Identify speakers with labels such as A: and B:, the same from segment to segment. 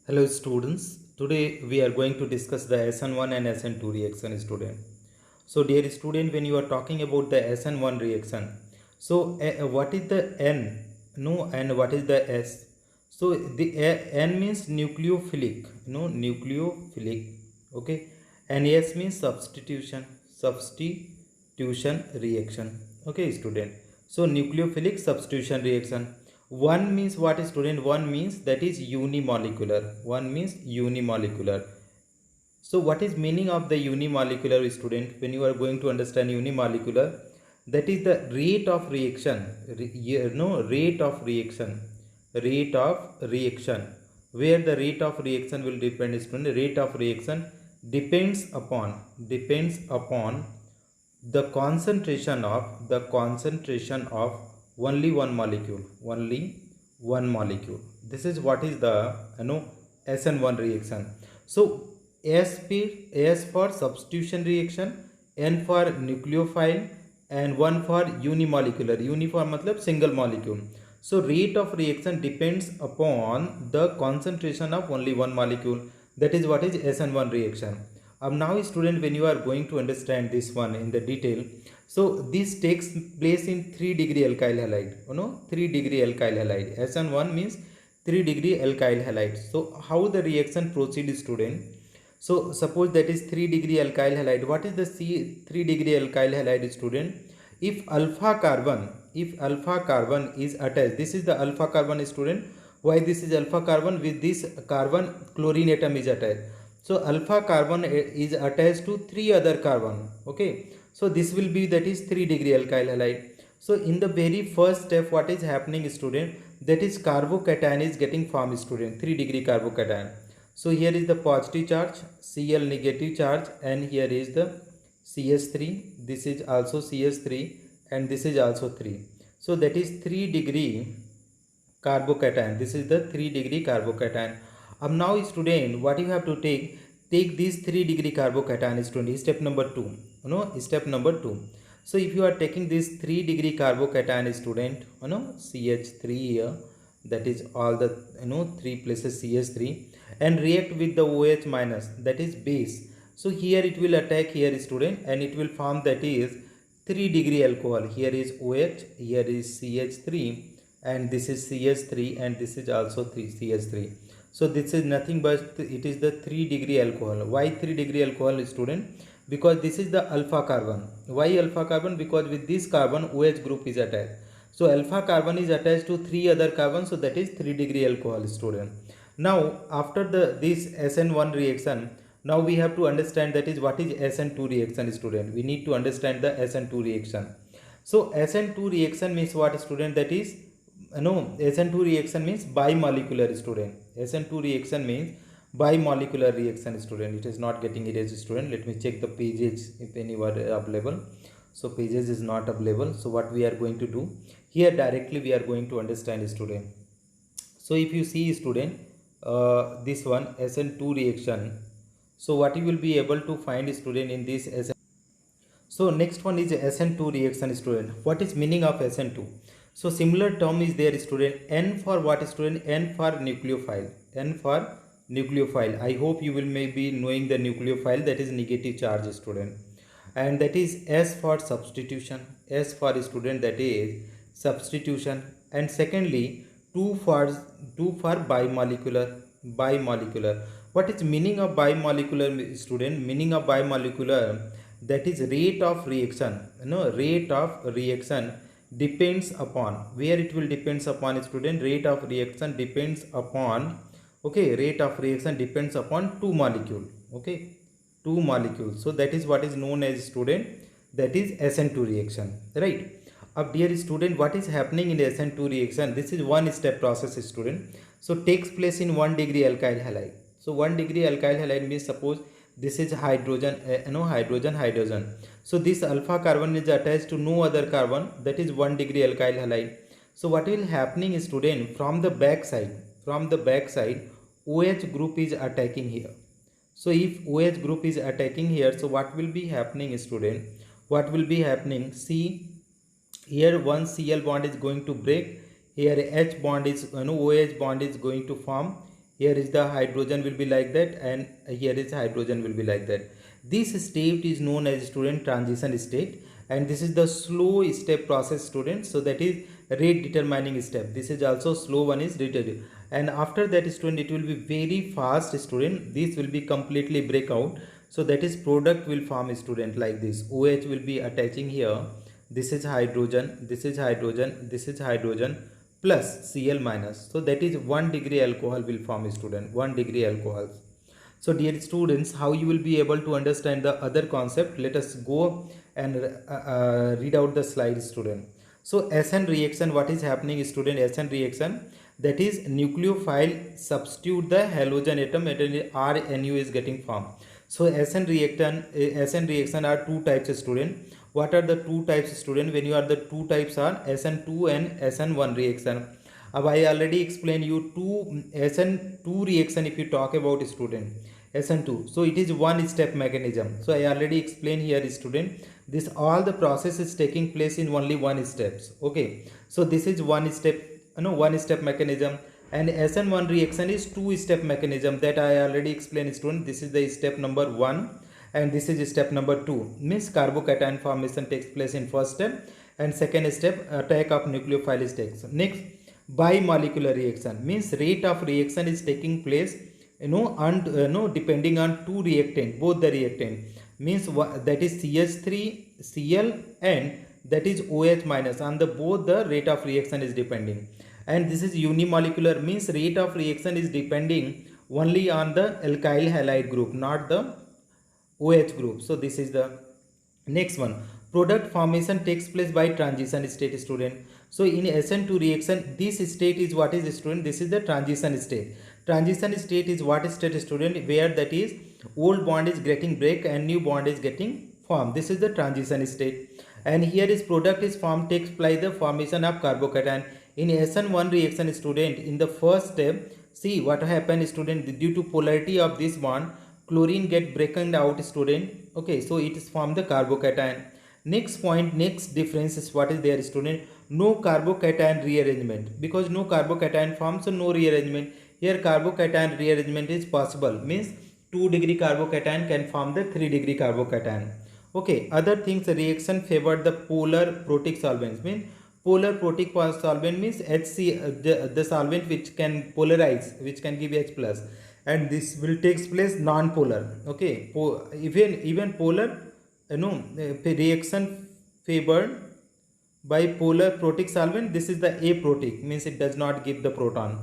A: Hello students, today we are going to discuss the SN1 and SN2 reaction student. So dear student, when you are talking about the SN1 reaction, so what is the N, no, and what is the S? So the N means nucleophilic, nucleophilic, okay, and S means substitution reaction, okay student. So nucleophilic substitution reaction. One means what student? One means that is unimolecular. One means unimolecular. So what is meaning of the unimolecular student? When you are going to understand unimolecular, that is the rate of reaction. Rate of reaction. Where the rate of reaction will depend student. Rate of reaction depends upon the concentration of only one molecule. This is what is the SN1 reaction. So S for substitution reaction, N for nucleophile, and 1 for unimolecular. Uni for matlab single molecule. So rate of reaction depends upon the concentration of only one molecule. That is what is SN1 reaction. Now student, when you are going to understand this one in the detail, so this takes place in 3-degree alkyl halide. 3-degree alkyl halide. SN1 means 3-degree alkyl halide. So how the reaction proceeds student? So suppose that is 3-degree alkyl halide. What is the 3-degree alkyl halide student? If alpha carbon is attached, this is the alpha carbon student. Why this is alpha carbon? With this carbon chlorine atom is attached. So alpha carbon is attached to 3 other carbon. Okay. So this will be, that is 3-degree alkyl halide. So in the very first step, what is happening student? That is carbocation is getting formed student. 3-degree carbocation. So here is the positive charge, Cl negative charge, and here is the CS3. This is also CS3, and this is also 3. So that is 3-degree carbocation. This is the 3-degree carbocation. Now student, what you have to take this 3-degree carbocation student is step number 2. Step number 2. So if you are taking this 3-degree carbocation student, CH3 here, that is all the 3 places CH3, and react with the OH minus, that is base. So here it will attack here student, and it will form, that is 3-degree alcohol. Here is OH, here is CH3, and this is CH3, and this is also CH3. So this is nothing but it is the 3-degree alcohol. Why 3-degree alcohol student? Because this is the alpha carbon. Why alpha carbon? Because with this carbon OH group is attached. So alpha carbon is attached to 3 other carbons, so that is 3-degree alcohol student. Now after this SN1 reaction, now we have to understand, that is what is SN2 reaction student. We need to understand the SN2 reaction. So SN2 reaction means what student? That is SN2 reaction means bimolecular student. SN2 reaction means bimolecular reaction student. It is not getting erased student. Let me check the pages if any were available. So pages is not available. So what we are going to do here, directly we are going to understand student. So if you see student, this one SN2 reaction, so what you will be able to find student in this SN. So next one is SN2 reaction student. What is meaning of SN2? So similar term is there student. N for what student? N for nucleophile. N for nucleophile. I hope you will maybe knowing the nucleophile, that is negative charge student. And that is S for substitution. S for student, that is substitution. And secondly 2 for bimolecular. What is meaning of bimolecular student? Meaning of bimolecular, that is rate of reaction. Rate of reaction depends upon, where it will depends upon student? Rate of reaction depends upon, okay, rate of reaction depends upon 2 molecule. Okay, 2 molecules. So that is what is known as student, that is SN2 reaction, right? Dear student, what is happening in the SN2 reaction? This is one step process student. So takes place in 1-degree alkyl halide. So 1-degree alkyl halide means, suppose this is hydrogen, hydrogen. So this alpha carbon is attached to no other carbon, that is 1-degree alkyl halide. So what will happening student? From the back side OH group is attacking here. So if OH group is attacking here, so what will be happening student? What will be happening? See, here one Cl bond is going to break, here H bond is OH bond is going to form, here is the hydrogen will be like that, and here is hydrogen will be like that. This state is known as student transition state, and this is the slow step process student. So that is rate determining step. This is also slow one is rate, and after that student it will be very fast student. This will be completely breakout. So that is product will form student like this. OH will be attaching here. This is hydrogen, this is hydrogen, this is hydrogen plus Cl minus. So that is 1 degree alcohol will form student, 1 degree alcohol. So dear students, how you will be able to understand the other concept? Let us go and read out the slide student. So SN reaction, what is happening student? SN reaction, that is nucleophile substitute the halogen atom and RNU is getting formed. So SN reaction are two types student. What are the two types student? When you are the two types are SN2 and SN1 reaction. I already explained you two SN2 reaction. If you talk about student SN2, so it is one step mechanism. So I already explained here student, this all the process is taking place in only one steps. Okay, so this is one step, one step mechanism, and SN1 reaction is two step mechanism that I already explained student. This is the step number 1 and this is step number 2, means carbocation formation takes place in first step, and second step attack of nucleophile takes. Next, bimolecular reaction means rate of reaction is taking place depending on two reactant, both the reactant means that is CH3 Cl and that is OH minus, on the both the rate of reaction is depending. And this is unimolecular means rate of reaction is depending only on the alkyl halide group, not the OH group. So this is the next one. Product formation takes place by transition state student. So in SN2 reaction, this state is what is student? This is the transition state. Transition state is what state student? Where that is old bond is getting break and new bond is getting formed. This is the transition state. And here is product is formed takes place the formation of carbocation. In SN1 reaction student, in the first step, see what happened student, due to polarity of this bond, chlorine get broken out student. Okay, so it is formed the carbocation. Next point, next difference is what is there student? No carbocation rearrangement, because no carbocation forms, so no rearrangement. Here carbocation rearrangement is possible, means 2 degree carbocation can form the 3 degree carbocation. Okay, other things, reaction favored the polar protic solvents, means polar protic solvent means HC, the solvent which can polarize, which can give H plus, and this will takes place non-polar. Okay, even polar, reaction favored by polar protic solvent, this is the aprotic, means it does not give the proton.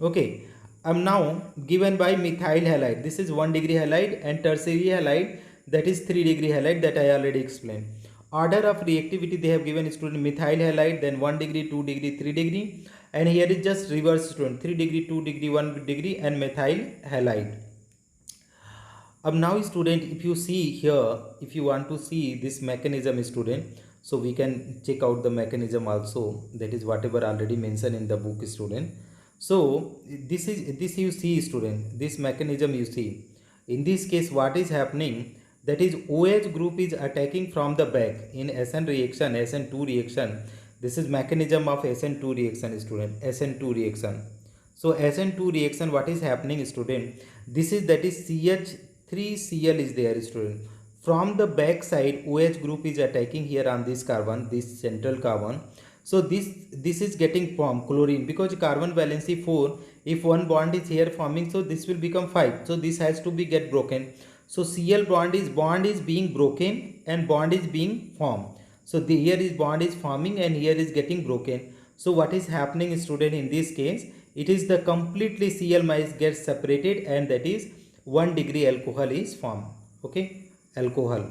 A: Okay, now given by methyl halide, this is 1 degree halide, and tertiary halide, that is 3 degree halide, that I already explained. Order of reactivity they have given student, methyl halide, then 1 degree, 2 degree, 3 degree, and here is just reverse student, 3 degree, 2 degree, 1 degree, and methyl halide. Now student, if you see here, if you want to see this mechanism student, so we can check out the mechanism also, that is whatever already mentioned in the book student. So this you see student, this mechanism you see. In this case what is happening, that is OH group is attacking from the back in SN reaction, SN2 reaction. This is mechanism of SN2 reaction student, SN2 reaction. So SN2 reaction, what is happening student, this is that is CH3Cl is there student. From the back side OH group is attacking here on this carbon, this central carbon. So this is getting formed chlorine, because carbon valency 4, if one bond is here forming, so this will become 5, so this has to be get broken. So Cl bond is being broken and bond is being formed. So here is bond is forming and here is getting broken. So what is happening student in this case, it is the completely Cl minus gets separated, and that is 1 degree alcohol is formed. Okay, alcohol.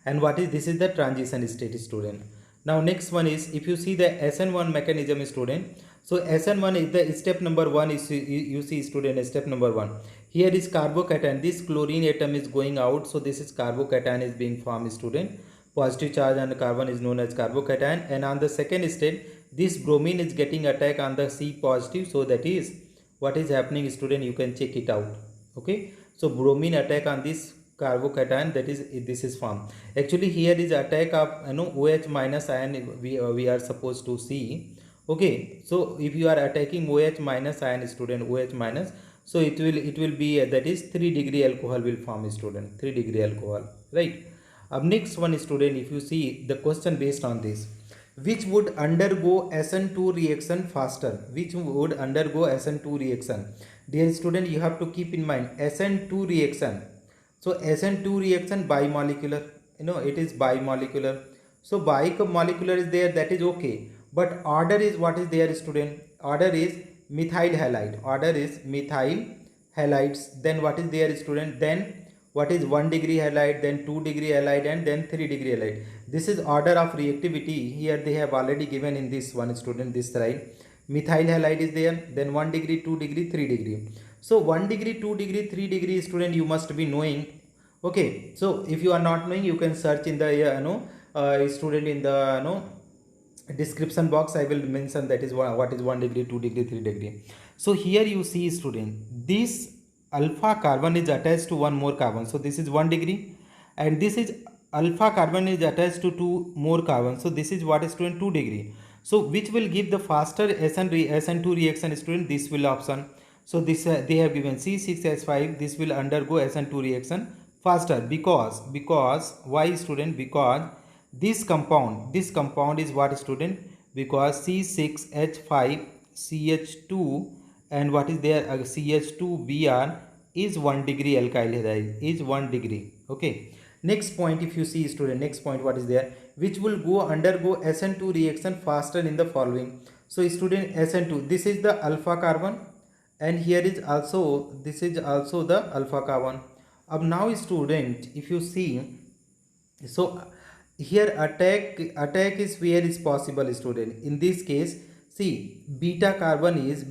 A: And what is this is the transition state student. Now next one is, if you see the SN1 mechanism student, so SN1 is the step number 1 is you see student, step number 1. Here is carbocation, this chlorine atom is going out, so this is carbocation is being formed student. Positive charge on the carbon is known as carbocation, and on the second step this bromine is getting attack on the C positive, so that is what is happening student, you can check it out. Okay, so bromine attack on this carbocation, that is this is formed. Actually here is attack of OH minus ion we are supposed to see. Okay, so if you are attacking OH minus ion, student, OH minus, so it will be that is 3 degree alcohol will form, student, 3 degree alcohol, right? Next one, student, if you see the question based on this, which would undergo SN2 reaction faster? Which would undergo SN2 reaction? Dear student, you have to keep in mind SN2 reaction. So SN2 reaction bimolecular, it is bimolecular. So bimolecular is there, that is okay. But order is what is there, student? Order is methyl halide. Order is methyl halides. Then what is there, student? Then what is 1 degree halide, then 2 degree halide, and then 3 degree halide. This is order of reactivity. Here they have already given in this one, student, this slide. Methyl halide is there, then 1 degree, 2 degree, 3 degree. So 1 degree, 2 degree, 3 degree, student, you must be knowing. Okay, so if you are not knowing, you can search in the student, in the description box. I will mention that is what is 1 degree, 2 degree, 3 degree. So here you see, student, this alpha carbon is attached to one more carbon. So this is 1 degree, and this is alpha carbon is attached to 2 more carbon. So this is what is, student, 2 degree. So which will give the faster SN2 reaction, student? This will option. So this they have given C6H5. This will undergo SN2 reaction faster because why, student? Because this compound is what, student? Because C6H5 CH2 and what is there, CH2Br is 1 degree alkyl halide, is 1 degree. Okay, next point, if you see, student, next point, what is there? Which will undergo SN2 reaction faster in the following. So student, SN2, this is the alpha carbon, and here is also, this is also the alpha carbon. Now, student, if you see, so here attack is where is possible, student. In this case, see, beta carbon is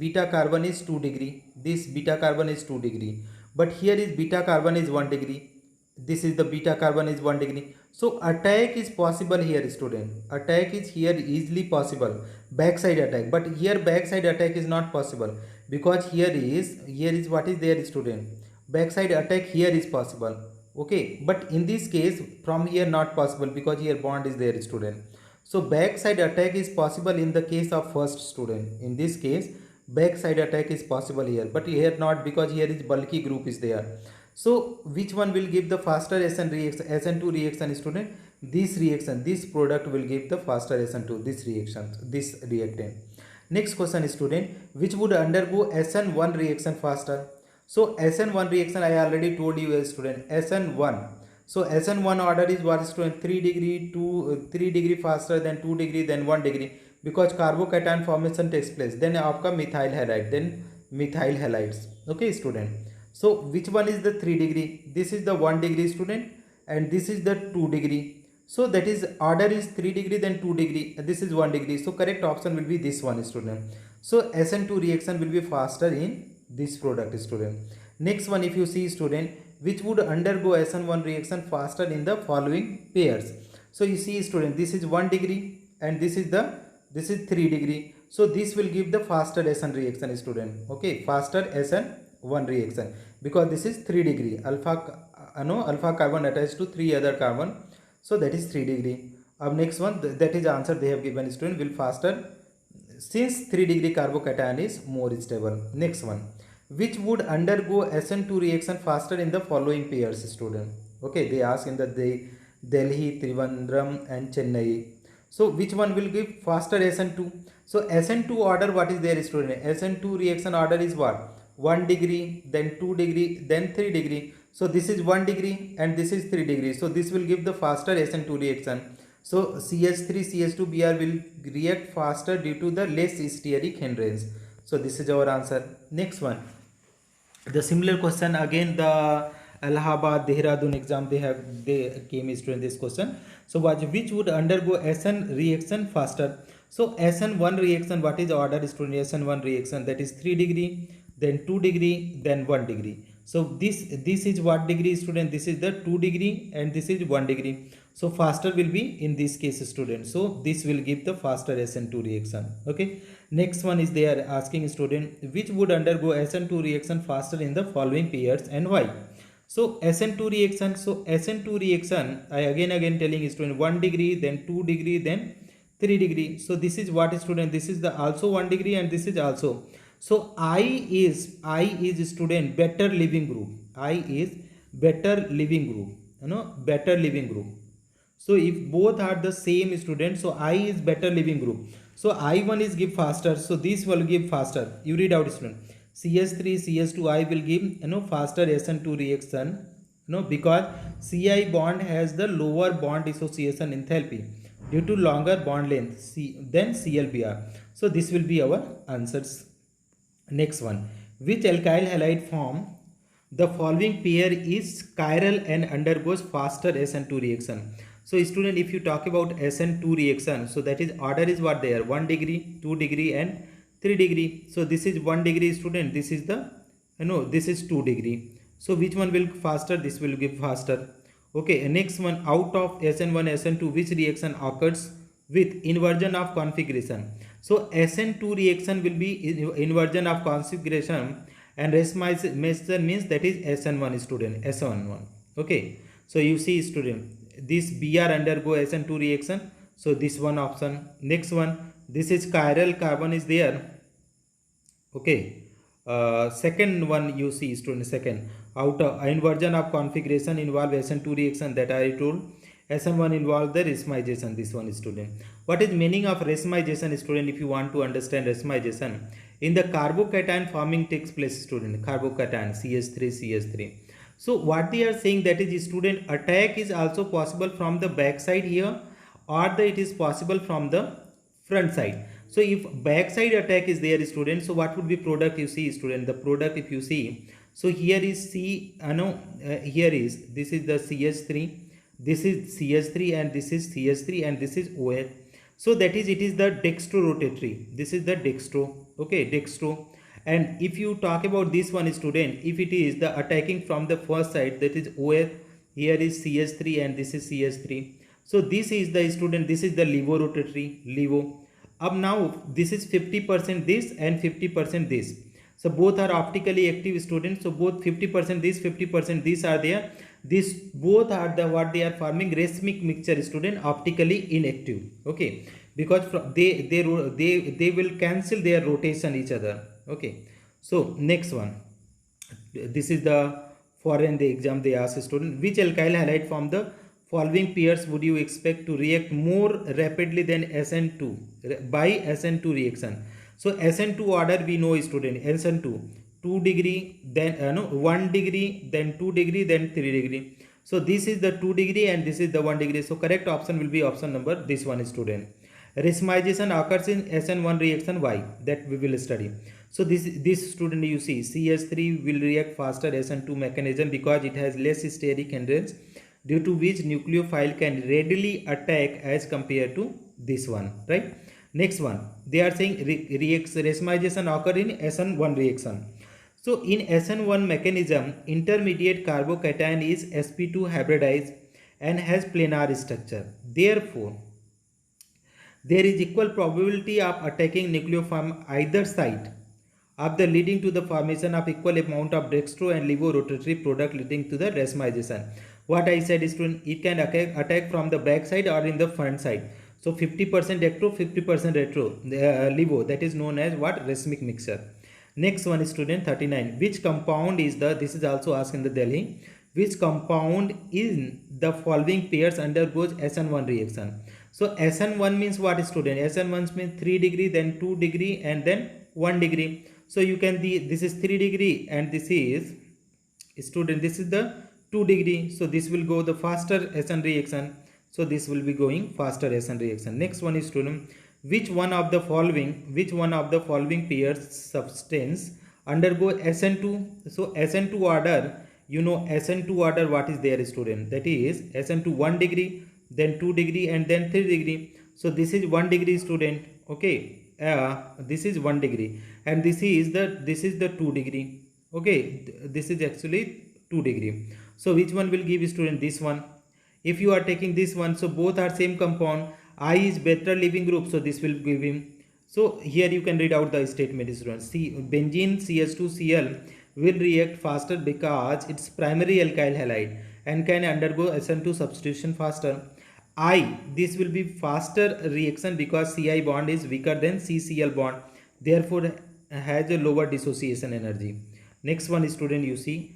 A: 2 degree. This beta carbon is 2 degree, but here is beta carbon is 1 degree. This is the beta carbon is 1 degree. So attack is possible here, student. Attack is here easily possible, backside attack. But here backside attack is not possible, because here is what is there, student? Backside attack here is possible. Okay, but in this case from here not possible, because here bond is there, student. So backside attack is possible in the case of first, student. In this case backside attack is possible here, but here not, because here is bulky group is there. So which one will give the faster SN2 reaction, student? This reaction, this product will give the faster SN2, this reaction, this reactant. Next question, student, which would undergo SN1 reaction faster? So SN1 reaction I already told you, student, SN1. So SN1 order is what, student? 3 degree faster, then 2 degree, then 1 degree, because carbocation formation takes place. Then आपका methyl halide, then methyl halides. Okay, student. So which one is the 3 degree? This is the 1 degree, student, and this is the 2 degree. So that is order is 3 degree, then 2 degree, this is 1 degree. So correct option will be this one, student. So SN2 reaction will be faster in this product, student. Next one, if you see, student, which would undergo SN1 reaction faster in the following pairs. So you see, student, this is 1 degree and this is 3 degree. So this will give the faster SN reaction, student. Okay, faster SN1 reaction, because this is 3 degree, alpha carbon attached to 3 other carbon. So that is 3 degree. Next one, that is answer they have given, student, will faster since 3 degree carbocation is more stable. Next one, which would undergo SN2 reaction faster in the following pairs, student? Okay, they ask in the Delhi, Trivandrum and Chennai. So which one will give faster SN2? So SN2 order, what is there, student? SN2 reaction order is what? 1 degree, then 2 degree, then 3 degree. So this is 1 degree and this is 3 degree. So this will give the faster SN2 reaction. So CH3 CH2Br will react faster due to the less steric hindrance. So this is our answer. Next one, the similar question again, the Allahabad Dehradun exam they came, student, this question. So which would undergo SN reaction faster? So SN1 reaction, what is the order, student? SN1 reaction, that is 3 degree, then 2 degree, then 1 degree. So this is what degree, student? This is the 2 degree and this is 1 degree. So faster will be in this case, student. So this will give the faster SN2 reaction. Okay. Next one is they are asking, student, which would undergo SN2 reaction faster in the following pairs and why? So SN2 reaction. So SN2 reaction, I again telling, student, 1 degree, then 2 degree, then 3 degree. So this is what, student, this is the also 1 degree and this is also. So I is student better living group. I is better living group, better living group. So if both are the same student, so I is better living group. So I1 is give faster, so this will give faster. You read out, student. CS3 CS2 I will give faster SN2 reaction, because Ci bond has the lower bond dissociation enthalpy due to longer bond length than ClBr. So this will be our answers. Next one, which alkyl halide form the following pair is chiral and undergoes faster SN2 reaction? So student, if you talk about SN2 reaction, so that is order is what there, 1 degree, 2 degree and 3 degree. So this is 1 degree, student, this is the, this is 2 degree. So which one will faster? This will give faster. Okay, next one, out of SN1, SN2, which reaction occurs with inversion of configuration? So SN2 reaction will be inversion of configuration, and Reschmiser means that is SN1, student, SN1. Okay, so you see, student, this Br undergo SN2 reaction, so this one option. Next one, this is chiral carbon is there. Okay, second one you see, student, second, out of inversion of configuration involve SN2 reaction, that I told. SN1 involve the Reschmization, this one, student. What is meaning of Reschmization, student, if you want to understand Reschmization? In the carbocation forming takes place, student, carbocation CH3. So what they are saying, that is, student, attack is also possible from the back side here, or it is possible from the front side. So if backside attack is there, student, so what would be product? You see, student, the product, if you see, so here is here is, this is the CH3, this is CH3 and this is CH3 and this is OH. So that is, it is the dextrorotatory, this is the dextro, okay, dextro. And if you talk about this one, student, if it is the attacking from the first side, that is OH, here is CH3 and this is CH3. So this is the, student, this is the levorotatory, levo. Up now this is 50% this and 50% this. So both are optically active, students. So both 50% this, 50% this are there. This both are the what they are forming racemic mixture, student, optically inactive. Okay, because they will cancel their rotation each other. Okay, so next one, this is the foreign the exam they ask, student, which alkyl halide from the following pairs would you expect to react more rapidly than SN2 by SN2 reaction? So SN2 order we know, student, SN2 2 degree, then 1 degree, then 2 degree, then 3 degree. So this is the 2 degree and this is the 1 degree. So correct option will be option number this one, student. Reschmization occurs in SN1 reaction. Why? That we will study. So this student, you see, CH3 will react faster SN2 mechanism because it has less steric hindrance, due to which nucleophile can readily attack as compared to this one, right? Next one, they are saying Reschmization occur in SN1 reaction. So in SN1 mechanism, intermediate carbocation is sp2 hybridized and has planar structure. Therefore, there is equal probability of attacking nucleophile either side of the, leading to the formation of equal amount of dextro and levorotatory product, leading to the Reschmization. What I said is, it can attack from the back side or in the front side. So 50% dextro, 50% retro, levo, that is known as what? Racemic mixture. Next one is, student, 39. Which compound is the, this is also asked in the Delhi, which compound in the following pairs undergoes SN1 reaction? So SN1 means what, student? SN1 means 3 degree, then 2 degree and then 1 degree. So you can this is 3 degree and this is, student, this is the 2 degree. So this will go the faster SN reaction. So this will be going faster SN reaction. Next one is, student, which one of the following pairs substance undergo SN2? So SN2 order, you know, SN2 order what is there, student? That is SN2 1 degree, then 2 degree and then 3 degree. So this is 1 degree, student. Okay, this is 1 degree and this is the 2 degree. Okay, this is actually 2 degree. So which one will give, student? This one. If you are taking this one, so both are same compound. I is better living group, so this will give him. So here you can read out the statement, student. See, benzene CH2Cl will react faster because its primary alkyl halide and can undergo SN2 substitution faster. I, this will be faster reaction because Ci bond is weaker than CCl bond, therefore has a lower dissociation energy. Next one, student, you see,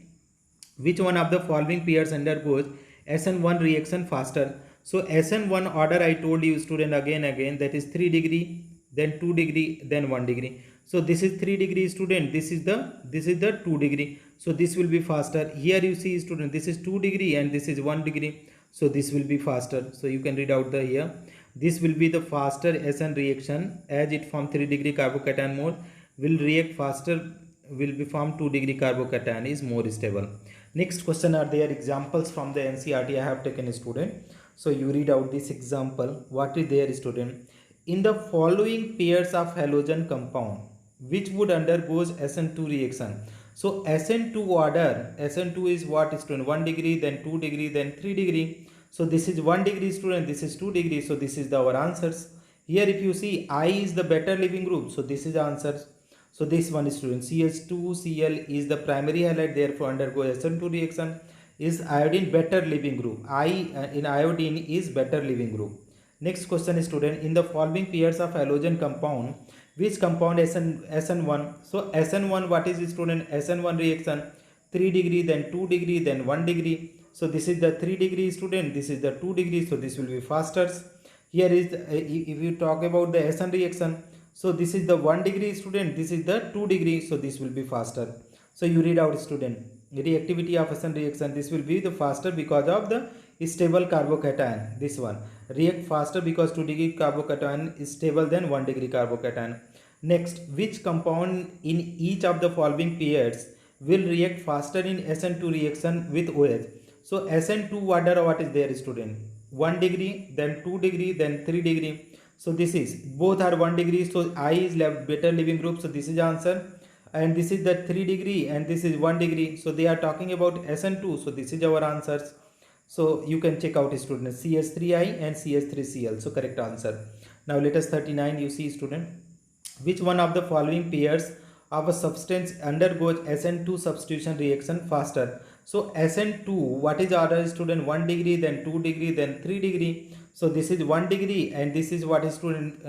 A: which one of the following pairs undergoes SN1 reaction faster? So SN1 order I told you, student, again, that is 3 degree, then 2 degree, then 1 degree. So this is 3 degree, student, this is the 2 degree. So this will be faster. Here you see, student, this is 2 degree and this is 1 degree. So this will be faster. So you can read out the here. This will be the faster SN reaction as it form 3 degree carbocation mode will react faster, will be form 2 degree carbocation is more stable. Next question, are there examples from the NCERT I have taken, student? So you read out this example. What is there, student? In the following pairs of halogen compound, which would undergoes SN2 reaction? So SN2 order, SN2 is what, student? 1 degree, then 2 degree, then 3 degree. So this is 1 degree, student, this is 2 degree. So this is our answers. Here if you see, I is the better leaving group. So this is the answers. So this one, student, CH2Cl is the primary halide, therefore undergo SN2 reaction. Is iodine better leaving group? I in iodine is better leaving group. Next question, student, in the following pairs of halogen compound, which compound SN1? So SN1, what is, student? SN1 reaction 3 degree, then 2 degree, then 1 degree. So this is the 3 degree, student, this is the 2 degree. So this will be faster. Here is if you talk about the SN reaction, so this is the 1 degree, student, this is the 2 degree. So this will be faster. So you read out, student, reactivity of SN reaction, this will be the faster because of the stable carbocation. This one react faster because 2 degree carbocation is stable than 1 degree carbocation. Next, which compound in each of the following pairs will react faster in SN2 reaction with OH? So SN2 order, what is there, student? 1 degree, then 2 degree, then 3 degree. So this is both are 1 degree. So I is left better leaving group. So this is answer. And this is the 3 degree and this is 1 degree. So they are talking about SN2. So this is our answers. So you can check out, student, CH3I and CH3Cl. So correct answer. Now let us 39. You see, student, which one of the following pairs of a substance undergoes SN2 substitution reaction faster? So SN2, what is order, student? 1 degree, then 2 degree, then 3 degree. So this is 1 degree and this is what is, student?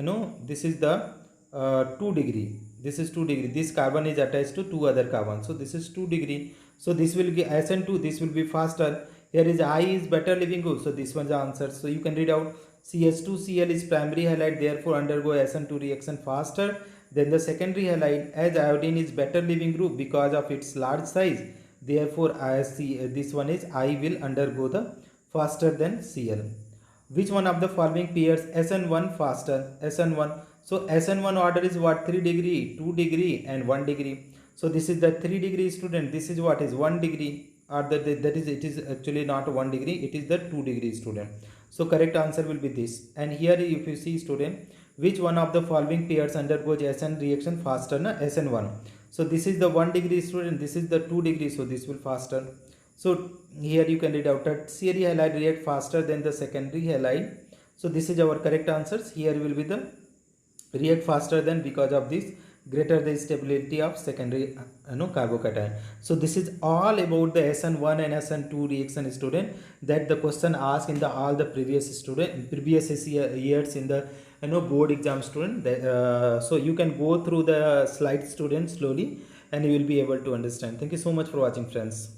A: This is the 2 degree. This is 2 degree. This carbon is attached to 2 other carbons. So this is 2 degree. So this will be SN2. This will be faster. Here is I is better leaving group. So this one's the answer. So you can read out CH2Cl is primary halide, therefore undergo SN2 reaction faster than the secondary halide, as iodine is better leaving group because of its large size. Therefore this one is I will undergo the faster than Cl. Which one of the following pairs SN1 faster? SN1. So SN1 order is what? 3 degree, 2 degree and 1 degree. So this is the 3 degree, student. This is what is 1 degree, or that is, it is actually not 1 degree, it is the 2 degree, student. So correct answer will be this. And here if you see, student, which one of the following pairs undergoes SN reaction faster? Na SN1. So this is the 1 degree, student, this is the 2 degree. So this will faster. So here you can read out tertiary halide react faster than the secondary halide. So this is our correct answers. Here will be the react faster than because of this greater the stability of secondary carbocation. So this is all about the SN1 and SN2 reaction, student, that the question asked in the all the previous years in the board exam, student. So you can go through the slides, student, slowly, and you will be able to understand. Thank you so much for watching, friends.